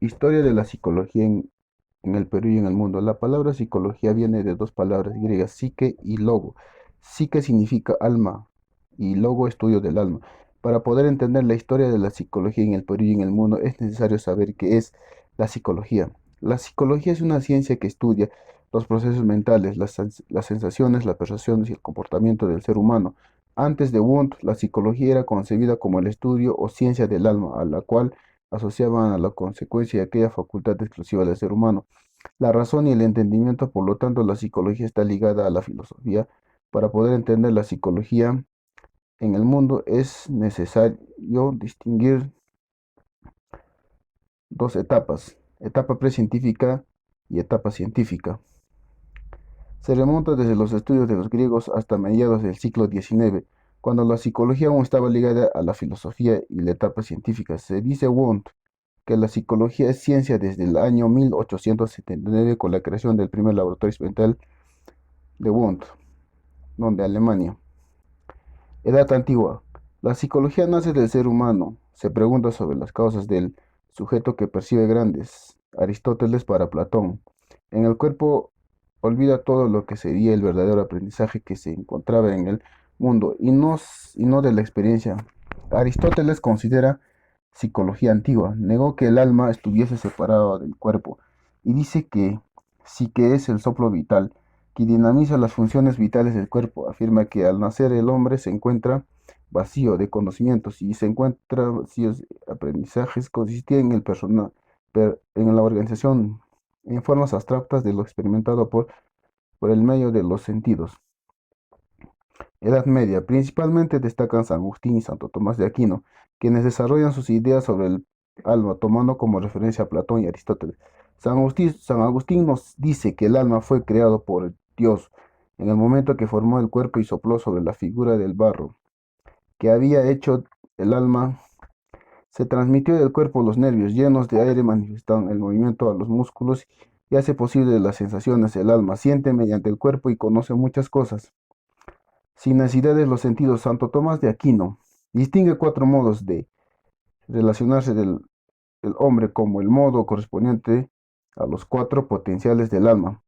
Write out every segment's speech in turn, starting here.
Historia de la psicología en el Perú y en el mundo. La palabra psicología viene de dos palabras griegas, psique y logo. Psique significa alma y logo estudio del alma. Para poder entender la historia de la psicología en el Perú y en el mundo es necesario saber qué es la psicología. La psicología es una ciencia que estudia los procesos mentales, las sensaciones, las percepciones y el comportamiento del ser humano. Antes de Wundt, la psicología era concebida como el estudio o ciencia del alma, a la cual asociaban a la consecuencia de aquella facultad exclusiva del ser humano. La razón y el entendimiento, por lo tanto, la psicología está ligada a la filosofía. Para poder entender la psicología en el mundo es necesario distinguir dos etapas, etapa precientífica y etapa científica. Se remonta desde los estudios de los griegos hasta mediados del siglo XIX, cuando la psicología aún estaba ligada a la filosofía y la etapa científica. Se dice Wundt que la psicología es ciencia desde el año 1879 con la creación del primer laboratorio experimental de Wundt, donde Alemania. Edad antigua. La psicología nace del ser humano. Se pregunta sobre las causas del sujeto que percibe grandes. Aristóteles para Platón. En el cuerpo olvida todo lo que sería el verdadero aprendizaje que se encontraba en el mundo y no de la experiencia. Aristóteles considera psicología antigua, negó que el alma estuviese separada del cuerpo y dice que sí que es el soplo vital que dinamiza las funciones vitales del cuerpo. Afirma que al nacer el hombre se encuentra vacío de conocimientos y se encuentra vacíos de aprendizajes, consistía en en la organización en formas abstractas de lo experimentado por el medio de los sentidos. Edad Media. Principalmente destacan San Agustín y Santo Tomás de Aquino, quienes desarrollan sus ideas sobre el alma, tomando como referencia a Platón y Aristóteles. San Agustín nos dice que el alma fue creado por Dios en el momento que formó el cuerpo y sopló sobre la figura del barro, que había hecho el alma. Se transmitió del cuerpo los nervios llenos de aire, manifestan el movimiento a los músculos y hace posible las sensaciones. El alma siente mediante el cuerpo y conoce muchas cosas sin necesidad de los sentidos. Santo Tomás de Aquino distingue cuatro modos de relacionarse del hombre como el modo correspondiente a los cuatro potenciales del alma: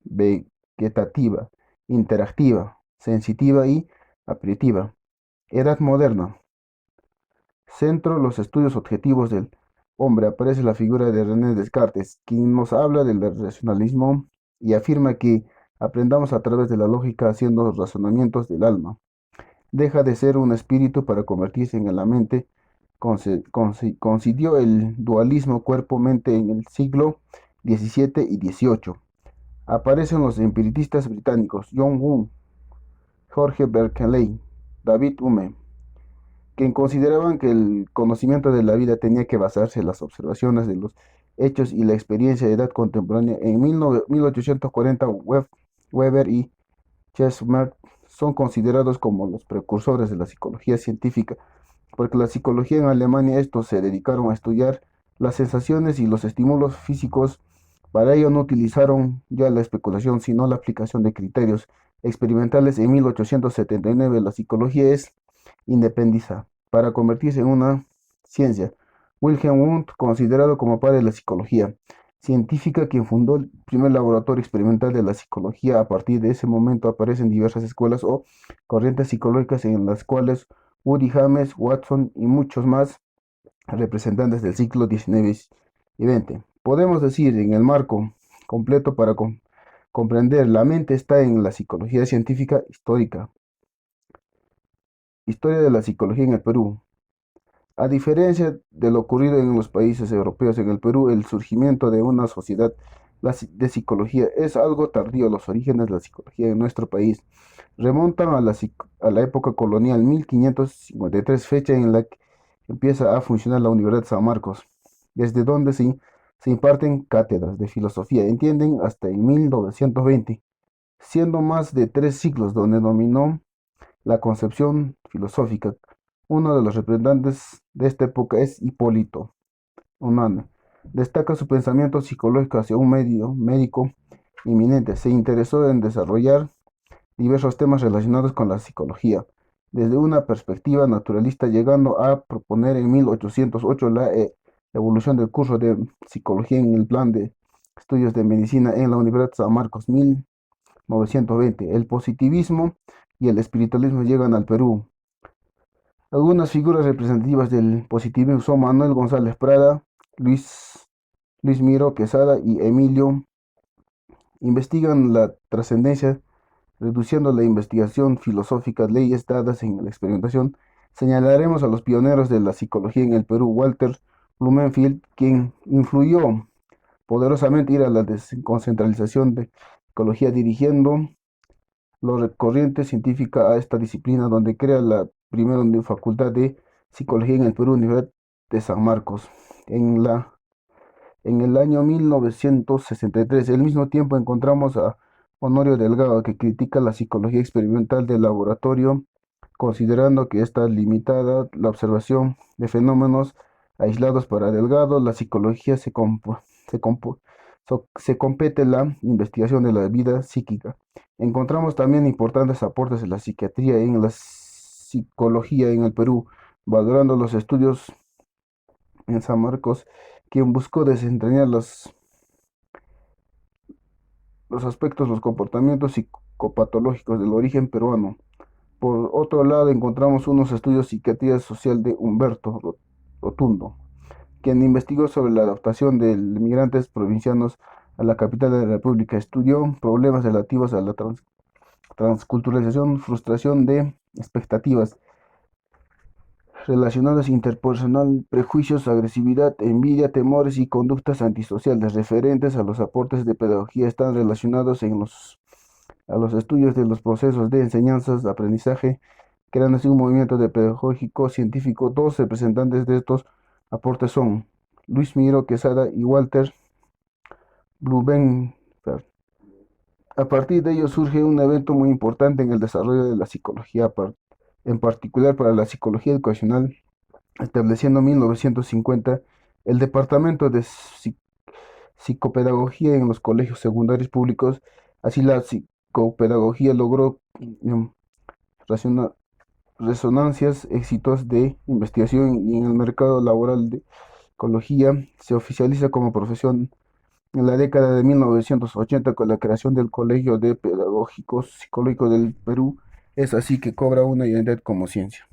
vegetativa, interactiva, sensitiva y apreciativa. Edad moderna. Centro los estudios objetivos del hombre. Aparece la figura de René Descartes, quien nos habla del racionalismo y afirma que aprendamos a través de la lógica haciendo razonamientos del alma. Deja de ser un espíritu para convertirse en la mente. Concidió el dualismo cuerpo-mente en el siglo XVII y XVIII. Aparecen los empiricistas británicos John Woo, George Berkeley, David Hume, quien consideraban que el conocimiento de la vida tenía que basarse en las observaciones de los hechos y la experiencia de edad contemporánea. En 1840, Weber y Chesmer son considerados como los precursores de la psicología científica, porque la psicología en Alemania estos se dedicaron a estudiar las sensaciones y los estímulos físicos. Para ello no utilizaron ya la especulación, sino la aplicación de criterios experimentales. En 1879 la psicología es independiza para convertirse en una ciencia. Wilhelm Wundt, considerado como padre de la psicología científica, quien fundó el primer laboratorio experimental de la psicología. A partir de ese momento aparecen diversas escuelas o corrientes psicológicas en las cuales Woody James, Watson y muchos más representantes del siglo XIX y XX. Podemos decir, en el marco completo para comprender la mente está en la psicología científica histórica. Historia de la psicología en el Perú. A diferencia de lo ocurrido en los países europeos, en el Perú el surgimiento de una sociedad de psicología es algo tardío. Los orígenes de la psicología en nuestro país remontan a la época colonial, 1553, fecha en la que empieza a funcionar la Universidad de San Marcos, desde donde se imparten cátedras de filosofía, entienden, hasta en 1920, siendo más de 3 siglos donde dominó la concepción filosófica. Uno de los representantes de esta época es Hipólito Unanue. Destaca su pensamiento psicológico hacia un medio médico inminente. Se interesó en desarrollar diversos temas relacionados con la psicología, desde una perspectiva naturalista, llegando a proponer en 1808 evolución del curso de psicología en el plan de estudios de medicina en la Universidad San Marcos, 1920. El positivismo y el espiritualismo llegan al Perú. Algunas figuras representativas del positivismo son Manuel González Prada, Luis Miro Quesada y Emilio. Investigan la trascendencia, reduciendo la investigación filosófica, leyes dadas en la experimentación. Señalaremos a los pioneros de la psicología en el Perú, Walter Blumenfield, quien influyó poderosamente ir a la desconcentralización de psicología, dirigiendo la corriente científica a esta disciplina, donde crea la primera facultad de psicología en el Perú, Universidad de San Marcos, en el año 1963. Al mismo tiempo encontramos a Honorio Delgado, que critica la psicología experimental del laboratorio, considerando que está limitada la observación de fenómenos aislados. Para Delgado, la psicología se compo- se compete la investigación de la vida psíquica. Encontramos también importantes aportes de la psiquiatría en la psicología en el Perú, valorando los estudios en San Marcos, quien buscó desentrañar los aspectos, los comportamientos psicopatológicos del origen peruano. Por otro lado, encontramos unos estudios de psiquiatría social de Humberto Rotundo, quien investigó sobre la adaptación de migrantes provincianos a la capital de la República. Estudió problemas relativos a la transculturalización, frustración de expectativas relacionadas interpersonal, prejuicios, agresividad, envidia, temores y conductas antisociales referentes a los aportes de pedagogía están relacionados a los estudios de los procesos de enseñanzas, aprendizaje, creando así un movimiento de pedagógico científico. Dos representantes de estos aportes son Luis Miro Quesada y Walter Blumenfeld. A partir de ello surge un evento muy importante en el desarrollo de la psicología, en particular para la psicología educacional, estableciendo en 1950 el Departamento de Psicopedagogía en los colegios secundarios públicos. Así la psicopedagogía logró raciona- resonancias, éxitos de investigación y en el mercado laboral de psicología. Se oficializa como profesión en la década de 1980 con la creación del Colegio de Pedagógicos Psicológicos del Perú. Es así que cobra una identidad como ciencia.